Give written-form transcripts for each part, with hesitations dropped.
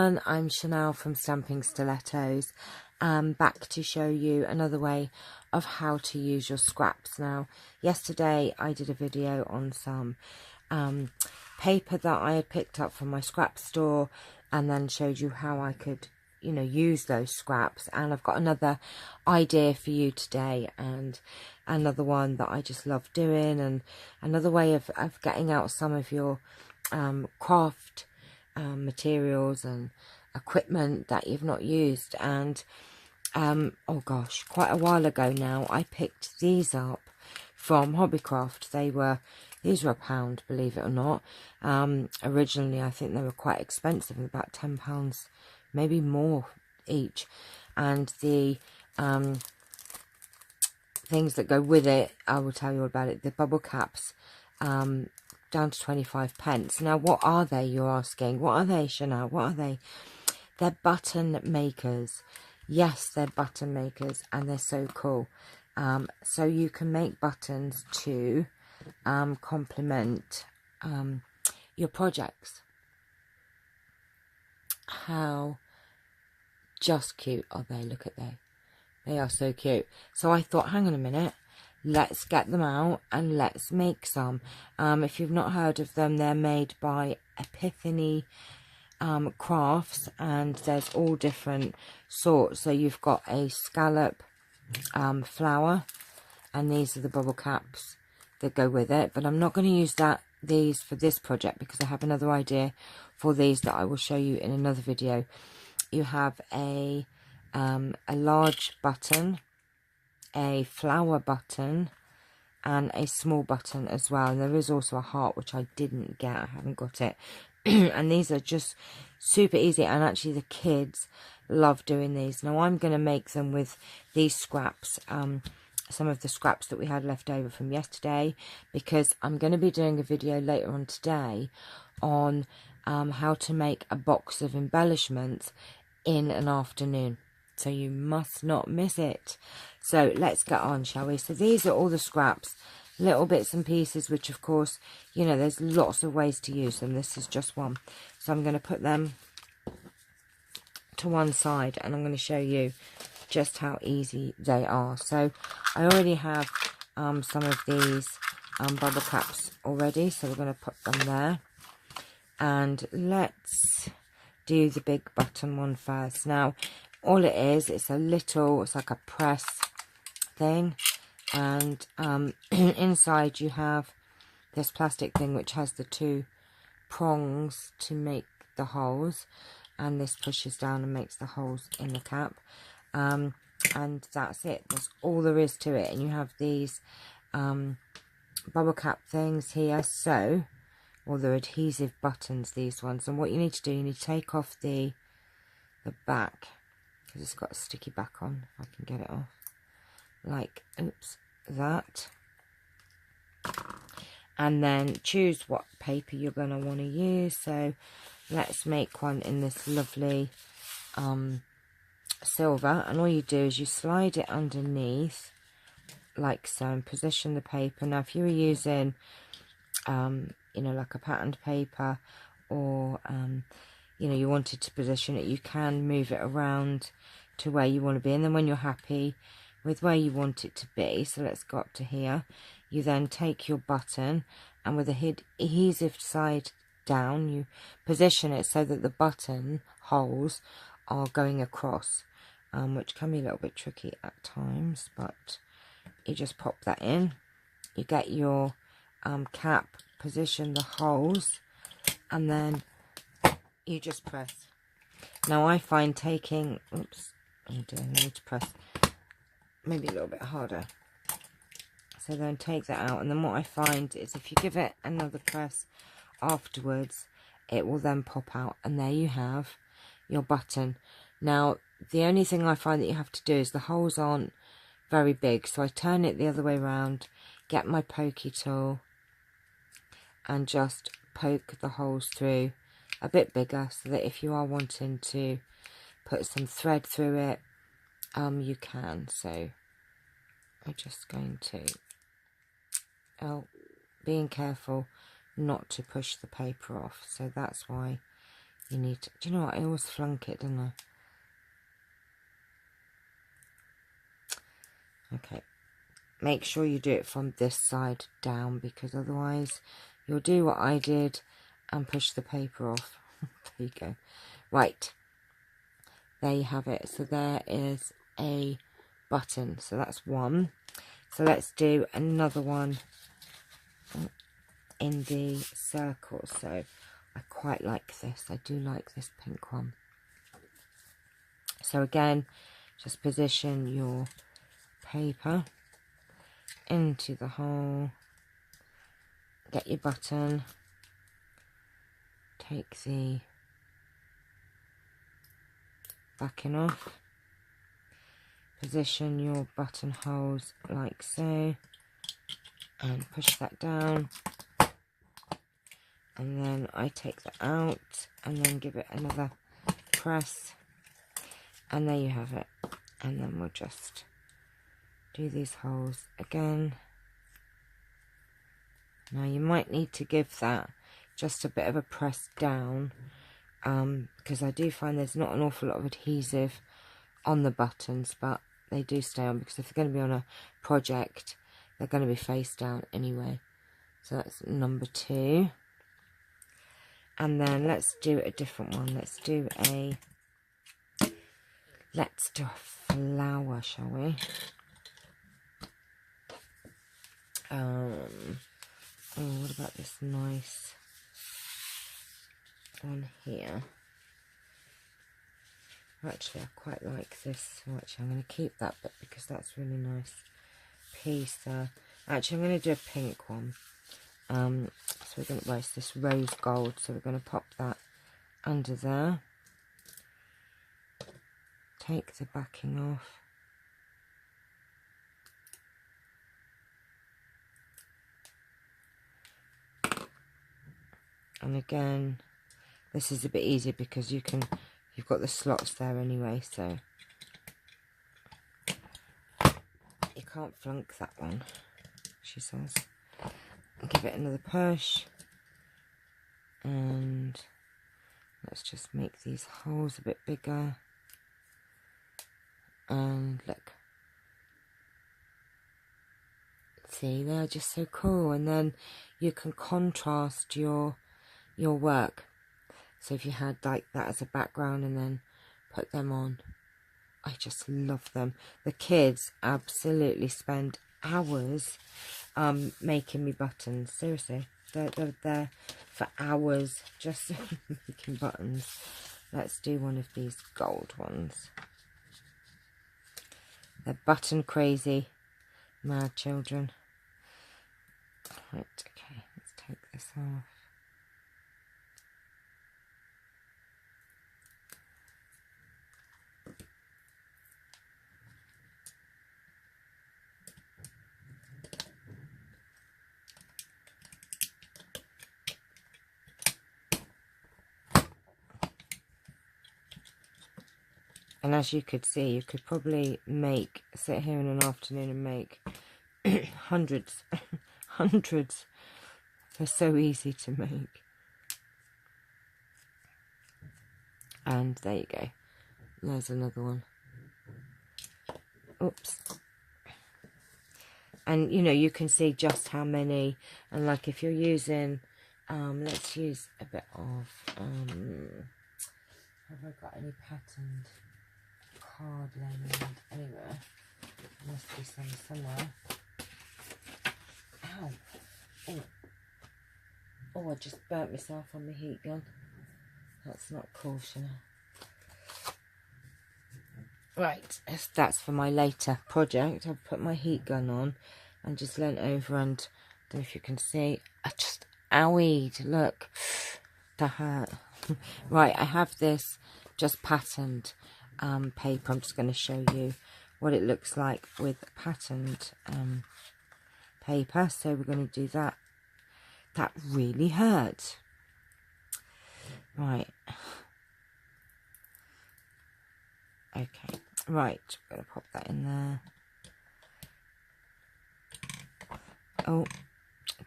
everyone, I'm Chanel from Stamping Stilettos. Back to show you another way of how to use your scraps. Now, yesterday I did a video on some paper that I had picked up from my scrap store and then showed you how I could, use those scraps. And I've got another idea for you today, and another one that I just love doing, and another way of getting out some of your craft materials and equipment that you've not used. And oh gosh, quite a while ago now, I picked these up from Hobbycraft. These were £1, believe it or not. Originally I think they were quite expensive, about £10, maybe more each. And the things that go with it, I will tell you all about it. The bubble caps, down to 25 pence. Now, what are they, you're asking? What are they, Chanel? What are they? They're button makers. Yes, they're button makers, and they're so cool. So you can make buttons to complement your projects. How just cute are they? Look at they. They are so cute. So I thought, hang on a minute. Let's get them out and let's make some. If you've not heard of them, they're made by Epiphany Crafts, and there's all different sorts. So you've got a scallop flower, and these are the bubble caps that go with it. But I'm not going to use these for this project because I have another idea for these that I will show you in another video. You have a large button, a flower button, and a small button as well. And there is also a heart, which I didn't get. I haven't got it. And these are just super easy, and actually the kids love doing these. Now I'm going to make them with these scraps, some of the scraps that we had left over from yesterday, because I'm going to be doing a video later on today on how to make a box of embellishments in an afternoon. So you must not miss it. So let's get on, shall we? So these are all the scraps, little bits and pieces, which of course, there's lots of ways to use them. This is just one. So I'm going to put them to one side, and I'm going to show you just how easy they are. So I already have some of these bubble caps already, so we're going to put them there. And let's do the big button one first. Now, all it is, it's like a press thing, and inside you have this plastic thing which has the two prongs to make the holes, and this pushes down and makes the holes in the cap, and that's it. That's all there is to it. And you have these bubble cap things here, they're adhesive buttons, these ones. And what you need to do, you need to take off the back, because it's got a sticky back on, if I can get it off, like, oops, that. And then choose what paper you're going to want to use. So let's make one in this lovely silver, and all you do is you slide it underneath like so and position the paper. Now if you were using like a patterned paper, or you wanted to position it, you can move it around to where you want to be. And then when you're happy with where you want it to be, so let's go up to here, you then take your button, and with the adhesive side down, you position it so that the button holes are going across, which can be a little bit tricky at times, but you just pop that in. You get your cap, position the holes, and then you just press. Now I find taking, oops, oh dear, I need to press maybe a little bit harder. So then take that out, and then what I find is if you give it another press afterwards, it will then pop out, and there you have your button. Now the only thing I find that you have to do is the holes aren't very big, so I turn it the other way around, get my pokey tool, and just poke the holes through a bit bigger, so that if you are wanting to put some thread through it, you can. So I'm just going to, being careful not to push the paper off. So that's why you need to, do you know what, I always flunk it, don't I? Okay, make sure you do it from this side down, because otherwise you'll do what I did and push the paper off. There you go. Right, there you have it. So there is a button, so that's one. So let's do another one in the circle. So I quite like this. I do like this pink one. So again, just position your paper into the hole, get your button, take the backing off, position your buttonholes like so, and push that down, and then I take that out and then give it another press, and there you have it. And then we'll just do these holes again. Now you might need to give that just a bit of a press down, because I do find there's not an awful lot of adhesive on the buttons, but they do stay on, because if they're going to be on a project, they're going to be face down anyway. So that's number 2. And then let's do a different one. Let's do a flower, shall we? Oh, what about this nice one here? Actually, I quite like this. Actually, I'm going to keep that bit because that's really nice piece there. Actually, I'm going to do a pink one. So we're going to, well, it's this rose gold, so we're going to pop that under there. Take the backing off. And again, this is a bit easier because you've got the slots there anyway, so you can't flunk that one, she says. Give it another push, and let's just make these holes a bit bigger. And look, see, they're just so cool. And then you can contrast your work. So if you had like that as a background and then put them on, I just love them. The kids absolutely spend hours making me buttons. Seriously, they're there for hours just making buttons. Let's do one of these gold ones. They're button crazy, mad children. Right, okay, let's take this off. And as you could see, you could probably sit here in an afternoon and make hundreds. They're so easy to make. And there you go. There's another one. Oops. And, you know, you can see just how many. And, like, if you're using, let's use a bit of, have I got any patterned card laying around anywhere? There must be some somewhere. Ow. Oh, I just burnt myself on the heat gun. That's not cool, Chanel. Right, that's for my later project. I've put my heat gun on and just leant over, and I don't know if you can see, I just owied, look, that hurt. Right, I have this just patterned paper. I'm just going to show you what it looks like with patterned paper. So we're going to do that. That really hurt. Right. Okay. Right. I'm going to pop that in there. Oh,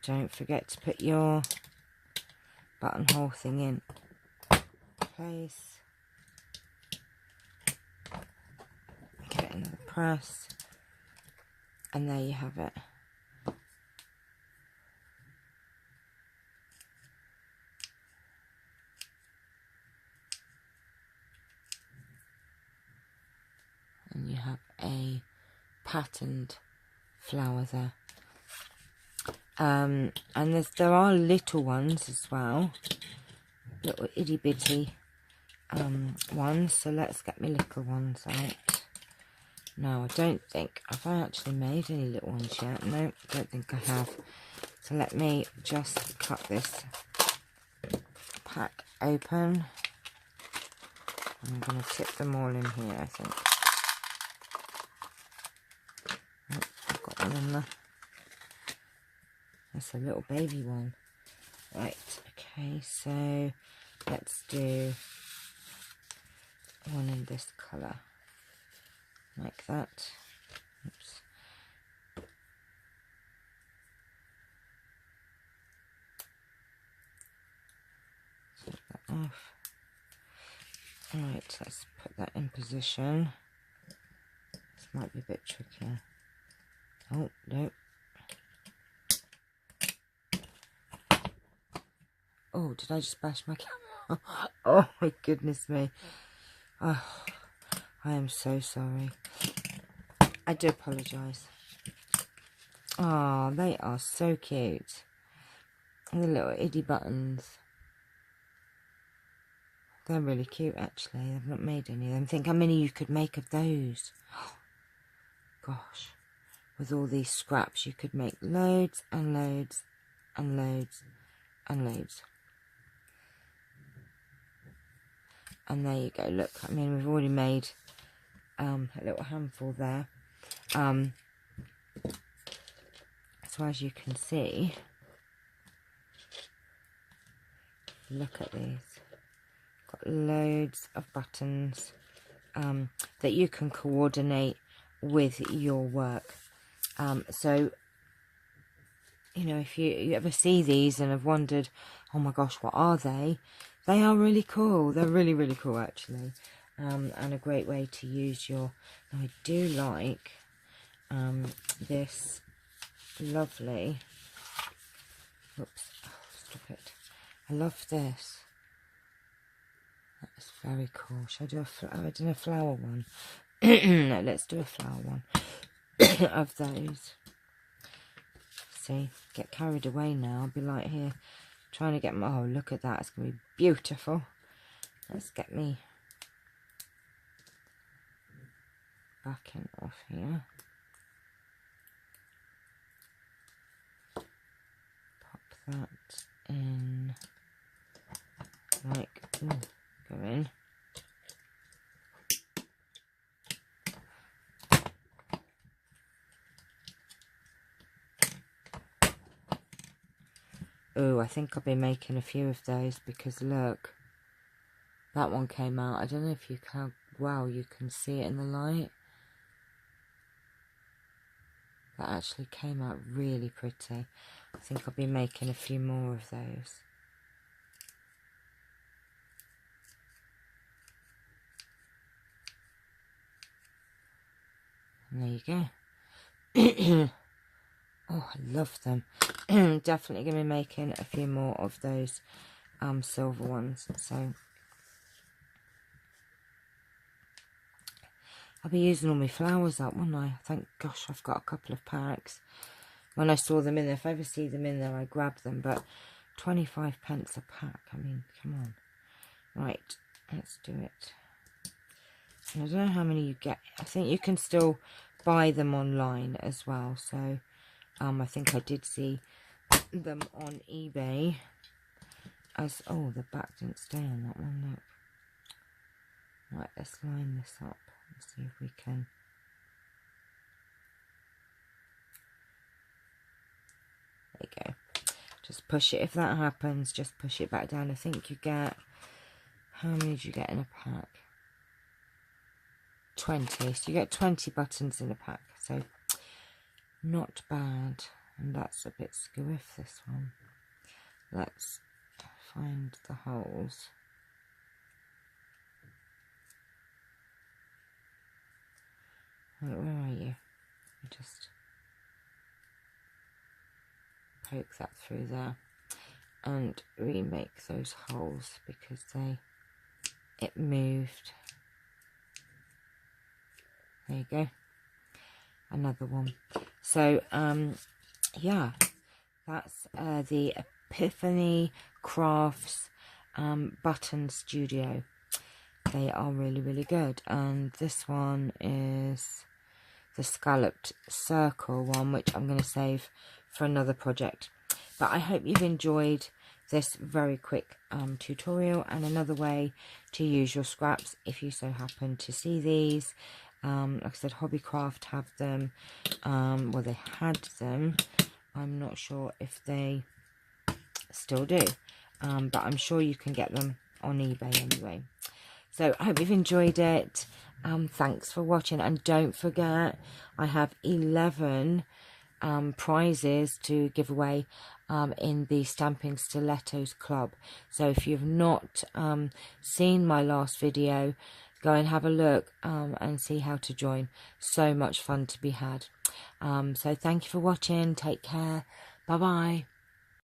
don't forget to put your buttonhole thing in. place. Get another press. And there you have it. And you have a patterned flower there. And there are little ones as well, little itty bitty ones. So let's get my little ones out. No, I don't think have I actually made any little ones yet. No, I don't think I have. So let me just cut this pack open. I'm going to tip them all in here, I think. Oh, I've got one in there. That's a little baby one. Right, okay, so let's do one in this colour. Like that. Oops. Take that off. Alright, let's put that in position. This might be a bit trickier. Oh, no. Oh, did I just bash my camera? Oh my goodness me. Oh, I am so sorry. I do apologise. Oh, they are so cute. The little itty buttons. They're really cute actually. I've not made any of them. Think how many you could make of those. Gosh. With all these scraps you could make loads and loads and loads and loads. And there you go, look, I mean, we've already made a little handful there. So as you can see, look at these. Got loads of buttons that you can coordinate with your work. So, you know, if you ever see these and have wondered, oh my gosh, what are they? They are really cool. They're really, really cool, actually. And a great way to use your... Now, I do like this lovely... Oops. Oh, stop it. I love this. That's very cool. Should I do a flower one? No, let's do a flower one of those. See, get carried away now. I'll be like here trying to get my... Oh, look at that. It's going to be beautiful. Let's get me backing off here. Pop that in. Like, ooh, go in. Oh, I think I'll be making a few of those because look, that one came out. I don't know if you can, wow, you can see it in the light. That actually came out really pretty. I think I'll be making a few more of those. And there you go. Oh, I love them. Definitely going to be making a few more of those silver ones. So I'll be using all my flowers up, won't I? Thank gosh, I've got a couple of packs. When I saw them in there, if I ever see them in there, I grab them. But 25 pence a pack. I mean, come on. Right, let's do it. And I don't know how many you get. I think you can still buy them online as well. So I think I did see them on eBay. As oh, the back didn't stay on that one. Look. Right, let's line this up and see if we can. There you go. Just push it. If that happens, just push it back down. I think you get, how many did you get in a pack? 20. So you get 20 buttons in a pack. So not bad. And that's a bit squiff, this one. Let's find the holes. Where are you? Just poke that through there and remake those holes because it moved. There you go, another one. So yeah, that's the Epiphany Crafts Button Studio. They are really, really good. And this one is the scalloped circle one, which I'm going to save for another project. But I hope you've enjoyed this very quick tutorial, and another way to use your scraps if you so happen to see these. Like I said, Hobbycraft have them. Well, they had them. I'm not sure if they still do. But I'm sure you can get them on eBay anyway. So I hope you've enjoyed it. Thanks for watching, and don't forget I have 11 prizes to give away in the Stamping Stilettos Club. So if you've not seen my last video, go and have a look and see how to join. So much fun to be had. So thank you for watching. Take care. Bye bye.